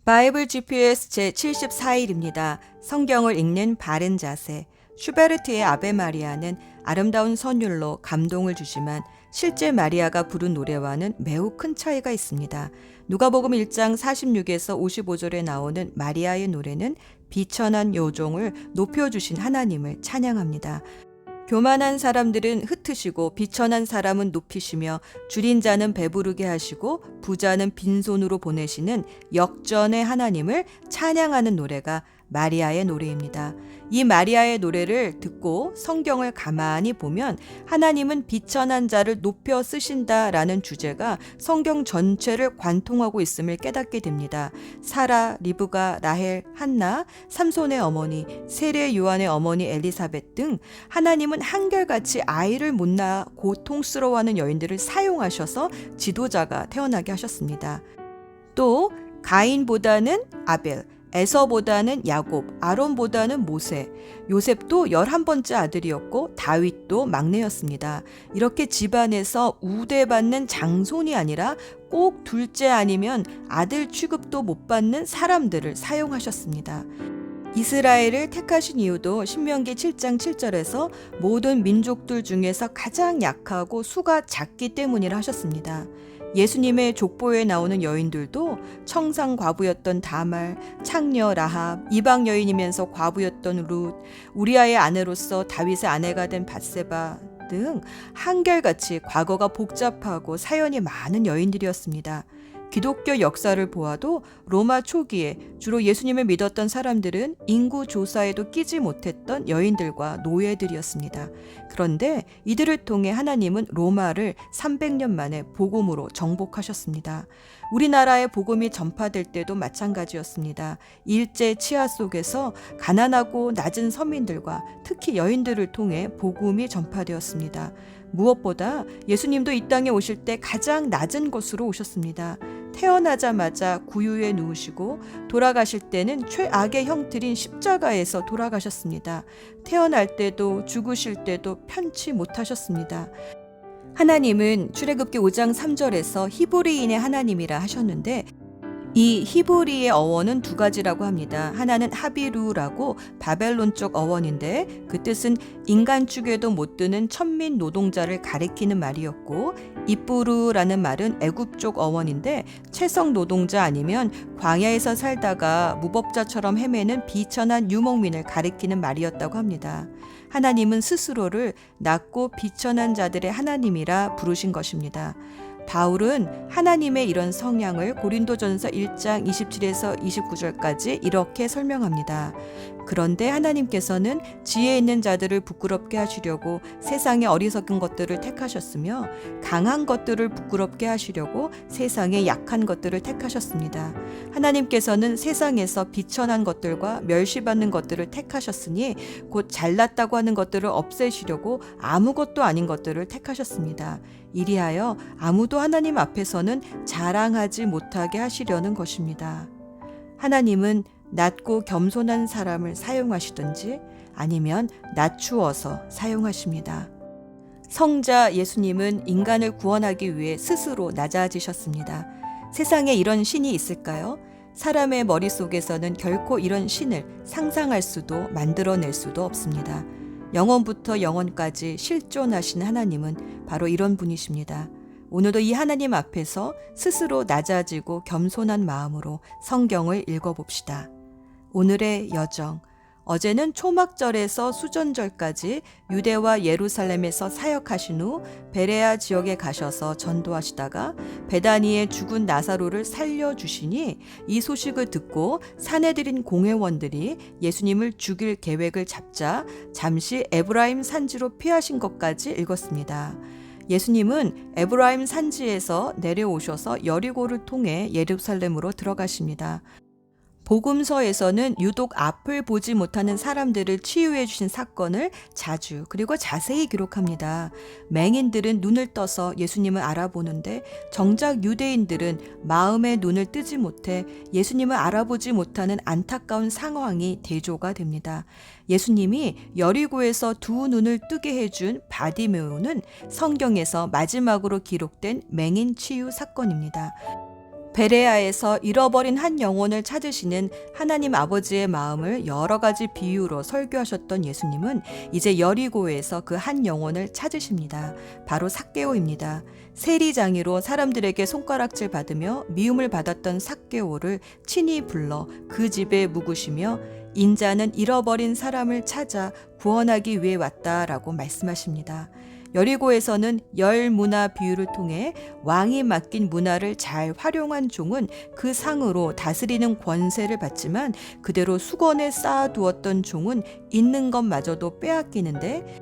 바이블 GPS 제74일입니다. 성경을 읽는 바른 자세. 슈베르트의 아베 마리아는 아름다운 선율로 감동을 주지만 실제 마리아가 부른 노래와는 매우 큰 차이가 있습니다. 누가복음 1장 46에서 55절에 나오는 마리아의 노래는 비천한 요종을 높여주신 하나님을 찬양합니다. 교만한 사람들은 흩으시고 비천한 사람은 높이시며 줄인 자는 배부르게 하시고 부자는 빈손으로 보내시는 역전의 하나님을 찬양하는 노래가 마리아의 노래입니다. 이 마리아의 노래를 듣고 성경을 가만히 보면 하나님은 비천한 자를 높여 쓰신다라는 주제가 성경 전체를 관통하고 있음을 깨닫게 됩니다. 사라, 리브가, 라헬, 한나, 삼손의 어머니, 세례 요한의 어머니 엘리사벳 등 하나님은 한결같이 아이를 못 낳아 고통스러워하는 여인들을 사용하셔서 지도자가 태어나게 하셨습니다. 또 가인보다는 아벨, 에서보다는 야곱, 아론보다는 모세, 요셉도 11번째 아들이었고 다윗도 막내였습니다. 이렇게 집안에서 우대받는 장손이 아니라 꼭 둘째 아니면 아들 취급도 못 받는 사람들을 사용하셨습니다. 이스라엘을 택하신 이유도 신명기 7장 7절에서 모든 민족들 중에서 가장 약하고 수가 작기 때문이라 하셨습니다. 예수님의 족보에 나오는 여인들도 청상 과부였던 다말, 창녀 라합, 이방 여인이면서 과부였던 룻, 우리아의 아내로서 다윗의 아내가 된 밧세바 등 한결같이 과거가 복잡하고 사연이 많은 여인들이었습니다. 기독교 역사를 보아도 로마 초기에 주로 예수님을 믿었던 사람들은 인구 조사에도 끼지 못했던 여인들과 노예들이었습니다. 그런데 이들을 통해 하나님은 로마를 300년 만에 복음으로 정복하셨습니다. 우리나라의 복음이 전파될 때도 마찬가지였습니다. 일제 치하 속에서 가난하고 낮은 서민들과 특히 여인들을 통해 복음이 전파되었습니다. 무엇보다 예수님도 이 땅에 오실 때 가장 낮은 곳으로 오셨습니다. 태어나자마자 구유에 누우시고 돌아가실 때는 최악의 형틀인 십자가에서 돌아가셨습니다. 태어날 때도 죽으실 때도 편치 못하셨습니다. 하나님은 출애굽기 5장 3절에서 히브리인의 하나님이라 하셨는데 이 히브리의 어원은 두 가지라고 합니다. 하나는 하비루라고 바벨론적 어원인데 그 뜻은 인간 축에도 못 드는 천민 노동자를 가리키는 말이었고, 이뿌르라는 말은 애굽쪽 어원인데 채성 노동자 아니면 광야에서 살다가 무법자처럼 헤매는 비천한 유목민을 가리키는 말이었다고 합니다. 하나님은 스스로를 낮고 비천한 자들의 하나님이라 부르신 것입니다. 바울은 하나님의 이런 성향을 고린도전서 1장 27에서 29절까지 이렇게 설명합니다. 그런데 하나님께서는 지혜 있는 자들을 부끄럽게 하시려고 세상의 어리석은 것들을 택하셨으며 강한 것들을 부끄럽게 하시려고 세상의 약한 것들을 택하셨습니다. 하나님께서는 세상에서 비천한 것들과 멸시받는 것들을 택하셨으니 곧 잘났다고 하는 것들을 없애시려고 아무것도 아닌 것들을 택하셨습니다. 이리하여 아무도 하나님 앞에서는 자랑하지 못하게 하시려는 것입니다. 하나님은 낮고 겸손한 사람을 사용하시든지 아니면 낮추어서 사용하십니다. 성자 예수님은 인간을 구원하기 위해 스스로 낮아지셨습니다. 세상에 이런 신이 있을까요? 사람의 머릿속에서는 결코 이런 신을 상상할 수도 만들어낼 수도 없습니다. 영원부터 영원까지 실존하신 하나님은 바로 이런 분이십니다. 오늘도 이 하나님 앞에서 스스로 낮아지고 겸손한 마음으로 성경을 읽어봅시다. 오늘의 여정. 어제는 초막절에서 수전절까지 유대와 예루살렘에서 사역하신 후 베레아 지역에 가셔서 전도하시다가 베다니에 죽은 나사로를 살려주시니 이 소식을 듣고 사내들인 공회원들이 예수님을 죽일 계획을 잡자 잠시 에브라임 산지로 피하신 것까지 읽었습니다. 예수님은 에브라임 산지에서 내려오셔서 여리고를 통해 예루살렘으로 들어가십니다. 복음서에서는 유독 앞을 보지 못하는 사람들을 치유해 주신 사건을 자주 그리고 자세히 기록합니다. 맹인들은 눈을 떠서 예수님을 알아보는데 정작 유대인들은 마음의 눈을 뜨지 못해 예수님을 알아보지 못하는 안타까운 상황이 대조가 됩니다. 예수님이 여리고에서 두 눈을 뜨게 해준 바디메오는 성경에서 마지막으로 기록된 맹인 치유 사건입니다. 베레아에서 잃어버린 한 영혼을 찾으시는 하나님 아버지의 마음을 여러 가지 비유로 설교하셨던 예수님은 이제 여리고에서 그 한 영혼을 찾으십니다. 바로 삭개오입니다. 세리장이로 사람들에게 손가락질 받으며 미움을 받았던 삭개오를 친히 불러 그 집에 묵으시며 인자는 잃어버린 사람을 찾아 구원하기 위해 왔다라고 말씀하십니다. 여리고에서는 열 문화 비유를 통해 왕이 맡긴 문화를 잘 활용한 종은 그 상으로 다스리는 권세를 받지만 그대로 수건에 쌓아두었던 종은 있는 것마저도 빼앗기는데,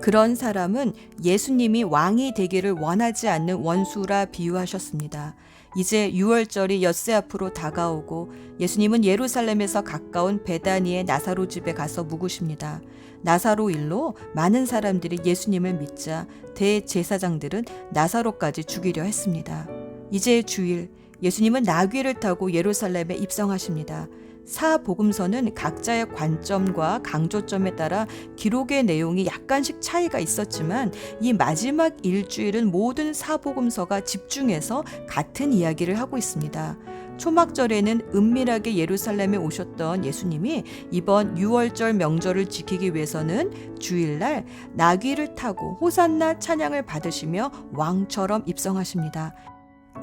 그런 사람은 예수님이 왕이 되기를 원하지 않는 원수라 비유하셨습니다. 이제 유월절이 엿새 앞으로 다가오고 예수님은 예루살렘에서 가까운 베다니의 나사로 집에 가서 묵으십니다. 나사로 일로 많은 사람들이 예수님을 믿자 대제사장들은 나사로까지 죽이려 했습니다. 이제 주일, 예수님은 나귀를 타고 예루살렘에 입성하십니다. 사복음서는 각자의 관점과 강조점에 따라 기록의 내용이 약간씩 차이가 있었지만 이 마지막 일주일은 모든 사복음서가 집중해서 같은 이야기를 하고 있습니다. 초막절에는 은밀하게 예루살렘에 오셨던 예수님이 이번 유월절 명절을 지키기 위해서는 주일날 나귀를 타고 호산나 찬양을 받으시며 왕처럼 입성하십니다.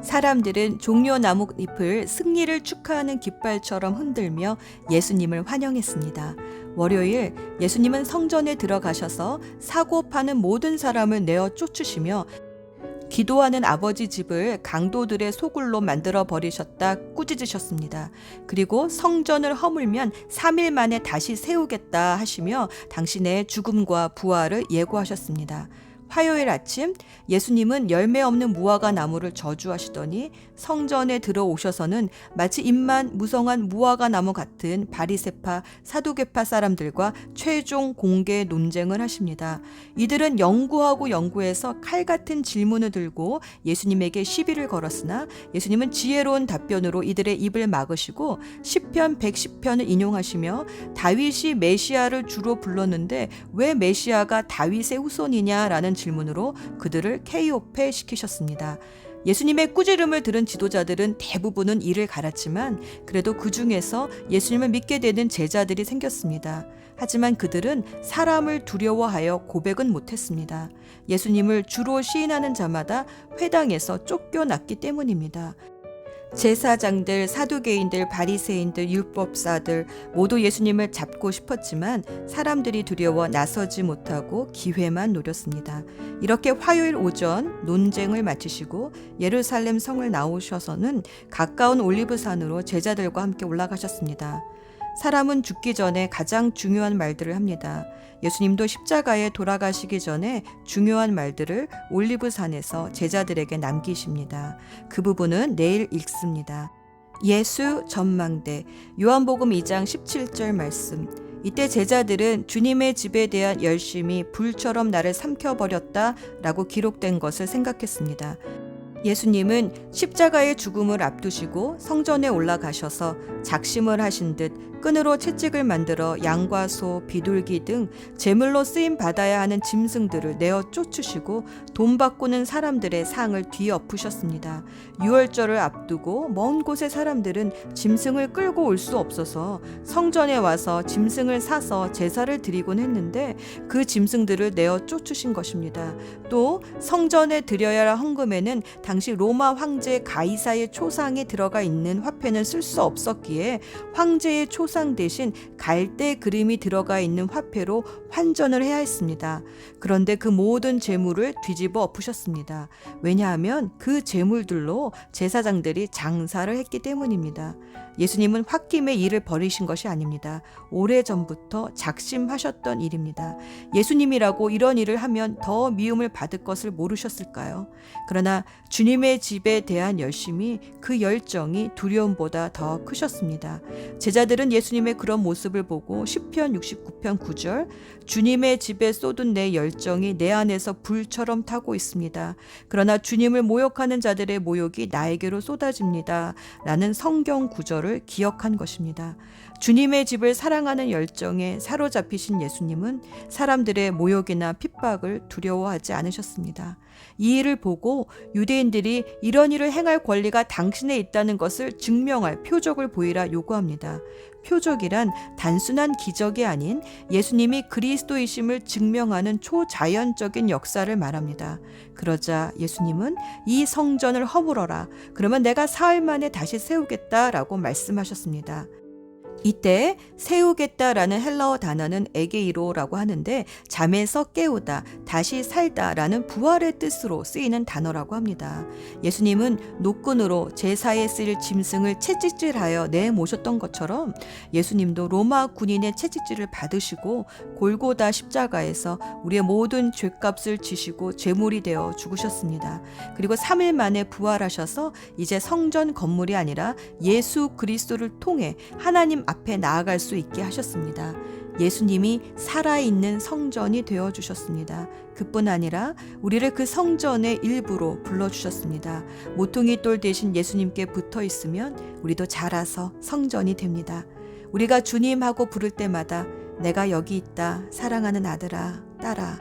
사람들은 종려 나뭇잎을 승리를 축하하는 깃발처럼 흔들며 예수님을 환영했습니다. 월요일, 예수님은 성전에 들어가셔서 사고 파는 모든 사람을 내어 쫓으시며 기도하는 아버지 집을 강도들의 소굴로 만들어 버리셨다 꾸짖으셨습니다. 그리고 성전을 허물면 3일 만에 다시 세우겠다 하시며 당신의 죽음과 부활을 예고하셨습니다. 화요일 아침 예수님은 열매 없는 무화과 나무를 저주하시더니 성전에 들어오셔서는 마치 잎만 무성한 무화과 나무 같은 바리새파 사두개파 사람들과 최종 공개 논쟁을 하십니다. 이들은 연구하고 연구해서 칼 같은 질문을 들고 예수님에게 시비를 걸었으나 예수님은 지혜로운 답변으로 이들의 입을 막으시고 시편 110편을 인용하시며 다윗이 메시아를 주로 불렀는데 왜 메시아가 다윗의 후손이냐라는 질문으로 그들을 KO패 시키셨습니다. 예수님의 꾸지름을 들은 지도자들은 대부분은 이를 갈았지만 그래도 그 중에서 예수님을 믿게 되는 제자들이 생겼습니다. 하지만 그들은 사람을 두려워하여 고백은 못했습니다. 예수님을 주로 시인하는 자마다 회당에서 쫓겨났기 때문입니다. 제사장들, 사두개인들, 바리새인들, 율법사들 모두 예수님을 잡고 싶었지만 사람들이 두려워 나서지 못하고 기회만 노렸습니다. 이렇게 화요일 오전 논쟁을 마치시고 예루살렘 성을 나오셔서는 가까운 올리브산으로 제자들과 함께 올라가셨습니다. 사람은 죽기 전에 가장 중요한 말들을 합니다. 예수님도 십자가에 돌아가시기 전에 중요한 말들을 올리브산에서 제자들에게 남기십니다. 그 부분은 내일 읽습니다. 예수 전망대, 요한복음 2장 17절 말씀. 이때 제자들은 주님의 집에 대한 열심이 불처럼 나를 삼켜버렸다 라고 기록된 것을 생각했습니다. 예수님은 십자가의 죽음을 앞두시고 성전에 올라가셔서 작심을 하신 듯 끈으로 채찍을 만들어 양과 소, 비둘기 등 제물로 쓰임 받아야 하는 짐승들을 내어 쫓으시고 돈 바꾸는 사람들의 상을 뒤엎으셨습니다. 유월절을 앞두고 먼 곳의 사람들은 짐승을 끌고 올 수 없어서 성전에 와서 짐승을 사서 제사를 드리곤 했는데 그 짐승들을 내어 쫓으신 것입니다. 또 성전에 드려야 할 헌금에는 당시 로마 황제 가이사의 초상이 들어가 있는 화폐는 쓸 수 없었기에 황제의 초상 대신 갈대 그림이 들어가 있는 화폐로 환전을 해야 했습니다. 그런데 그 모든 재물을 뒤집어 엎으셨습니다. 왜냐하면 그 재물들로 제사장들이 장사를 했기 때문입니다. 예수님은 홧김에 일을 벌이신 것이 아닙니다. 오래전부터 작심하셨던 일입니다. 예수님이라고 이런 일을 하면 더 미움을 받을 것을 모르셨을까요? 그러나 주님의 집에 대한 열심이, 그 열정이 두려움보다 더 크셨습니다. 제자들은 예수님의 그런 모습을 보고 시편 69편 9절 주님의 집에 쏟은 내 열정이 내 안에서 불처럼 타고 있습니다. 그러나 주님을 모욕하는 자들의 모욕이 나에게로 쏟아집니다. 라는 성경 구절을 기억한 것입니다. 주님의 집을 사랑하는 열정에 사로잡히신 예수님은 사람들의 모욕이나 핍박을 두려워하지 않으셨습니다. 이 일을 보고 유대인들 유대인들이 이런 일을 행할 권리가 당신에 있다는 것을 증명할 표적을 보이라 요구합니다. 표적이란 단순한 기적이 아닌 예수님이 그리스도이심을 증명하는 초자연적인 역사를 말합니다. 그러자 예수님은 이 성전을 허물어라. 그러면 내가 사흘 만에 다시 세우겠다라고 말씀하셨습니다. 이때 세우겠다라는 헬라어 단어는 에게이로라고 하는데 잠에서 깨우다, 다시 살다라는 부활의 뜻으로 쓰이는 단어라고 합니다. 예수님은 노끈으로 제사에 쓰일 짐승을 채찍질하여 내모셨던 것처럼 예수님도 로마 군인의 채찍질을 받으시고 골고다 십자가에서 우리의 모든 죄값을 지시고 제물이 되어 죽으셨습니다. 그리고 3일 만에 부활하셔서 이제 성전 건물이 아니라 예수 그리스도를 통해 하나님 앞에 나아갈 수 있게 하셨습니다. 예수님이 살아있는 성전이 되어주셨습니다. 그뿐 아니라 우리를 그 성전의 일부로 불러주셨습니다. 모퉁이 돌 대신 예수님께 붙어 있으면 우리도 자라서 성전이 됩니다. 우리가 주님하고 부를 때마다 내가 여기 있다, 사랑하는 아들아, 딸아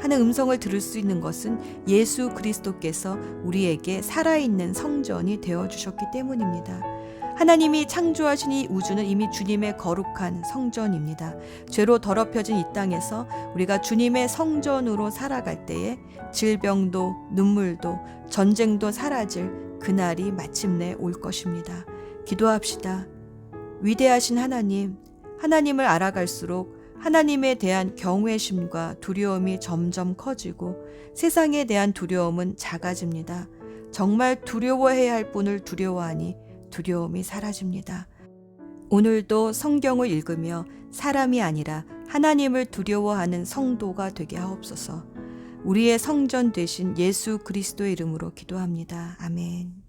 하는 음성을 들을 수 있는 것은 예수 그리스도께서 우리에게 살아있는 성전이 되어주셨기 때문입니다. 하나님이 창조하신 이 우주는 이미 주님의 거룩한 성전입니다. 죄로 더럽혀진 이 땅에서 우리가 주님의 성전으로 살아갈 때에 질병도 눈물도 전쟁도 사라질 그날이 마침내 올 것입니다. 기도합시다. 위대하신 하나님, 하나님을 알아갈수록 하나님에 대한 경외심과 두려움이 점점 커지고 세상에 대한 두려움은 작아집니다. 정말 두려워해야 할 분을 두려워하니 두려움이 사라집니다. 오늘도 성경을 읽으며 사람이 아니라 하나님을 두려워하는 성도가 되게 하옵소서. 우리의 성전 되신 예수 그리스도의 이름으로 기도합니다. 아멘.